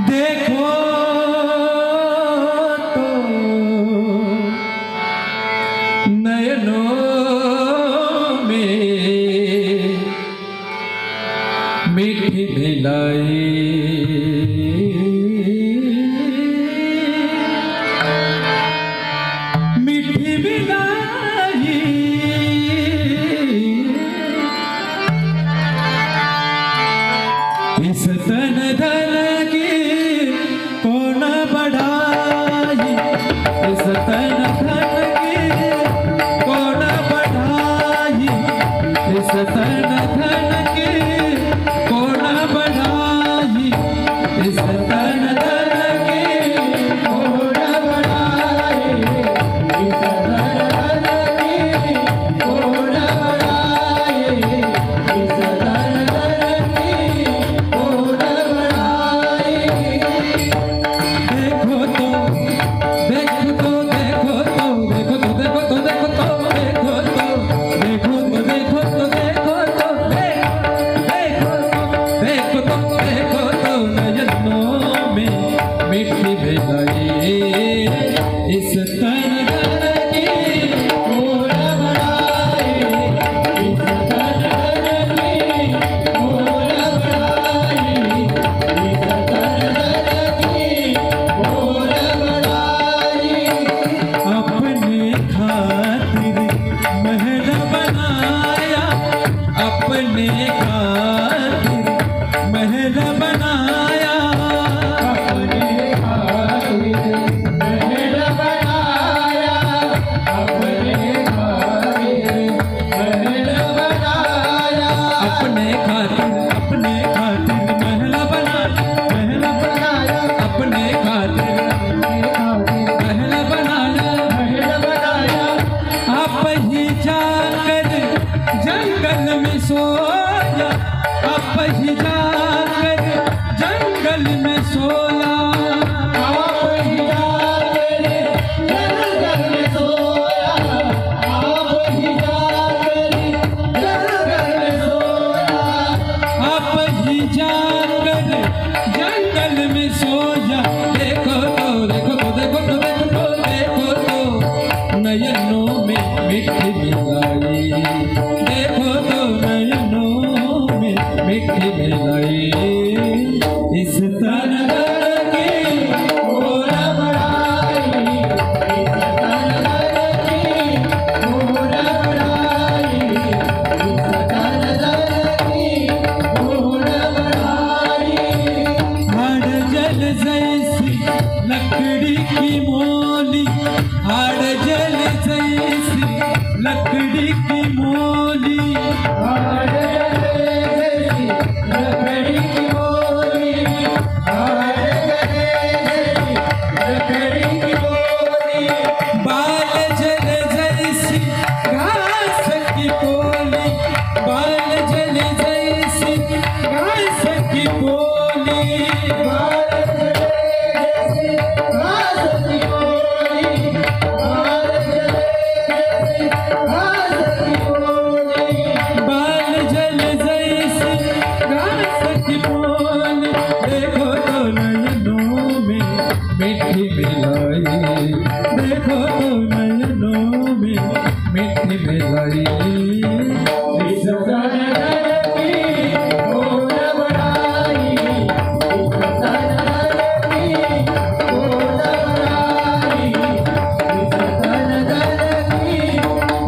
देखो तो नयनों में मीठी भिलाई, मीठी भिलाई इस तन धन की कौन बढ़ाई, इस तन धन की कौन बढ़ाई, इस तन धन की कौन बढ़ाई, इस तन धन की कौन बढ़ाई, इस तन धन की कौन बढ़ाई, इस तन धन की कौन बढ़ाई। देखो तो देखो तो देखो तो देखो तो देखो तो देखो तो देखो तो देखो तो देखो तो देखो तो देखो तो देखो तो नयनों में मीठी भिलाई इस तन धन की कौन बढ़ाई, इस तन धन की कौन बढ़ाई, इस तन धन की कौन बढ़ाई। अपने खातिर महल बनाया, अपने खातिर महल बनाया, अपने खातिर महल बनाया, अपने खातिर महल बनाया, अपने खातिर महल बनाया, अपने खातिर महल बनाया, आप ही जाकर जंगल में सोया, आप ही जाकर जंगल में सोया, आप ही जाकर जंगल में सोया, आप ही जाकर जंगल में सोया, आप ही जाकर जंगल में सोया। देखो तो देखो तो देखो तो देखो तो देखो तो नयनों में मीठी भिलाई, देखो तो नयनों में मीठी भिलाई इस तन धन की कौन बढ़ाई, इस तन धन की कौन बढ़ाई, इस तन धन की कौन बढ़ाई। हाड़ जल जैसी लकड़ी की मोली, हाड़ जल जैसी लकड़ी की मोली, हाड़ जल जैसी लकड़ी की मोली, हाड़ जल जैसी लकड़ी की मोली, बाल जल जैसी घास की पोली, बाल जल जैसी घास की पोली, बाल जल जैसी घास की पोली, बाल जल जैसी घास की पोली, बाल जल जैसी घास की पोली। देखो तो नयनों में मीठी भिलाई, देखो तो नयनों में मीठी भिलाई इस तन धन की कौन बढ़ाई, इस तन धन की कौन बढ़ाई, इस तन धन की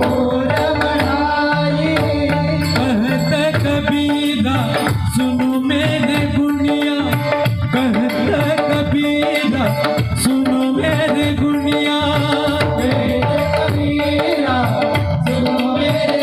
कौन बढ़ाई। कहता कबीरा सुनो मेरे गुनिया, कहता कबीरा सुनो मेरे गुनिया, कहता कबीरा सुनो मेरे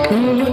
Oh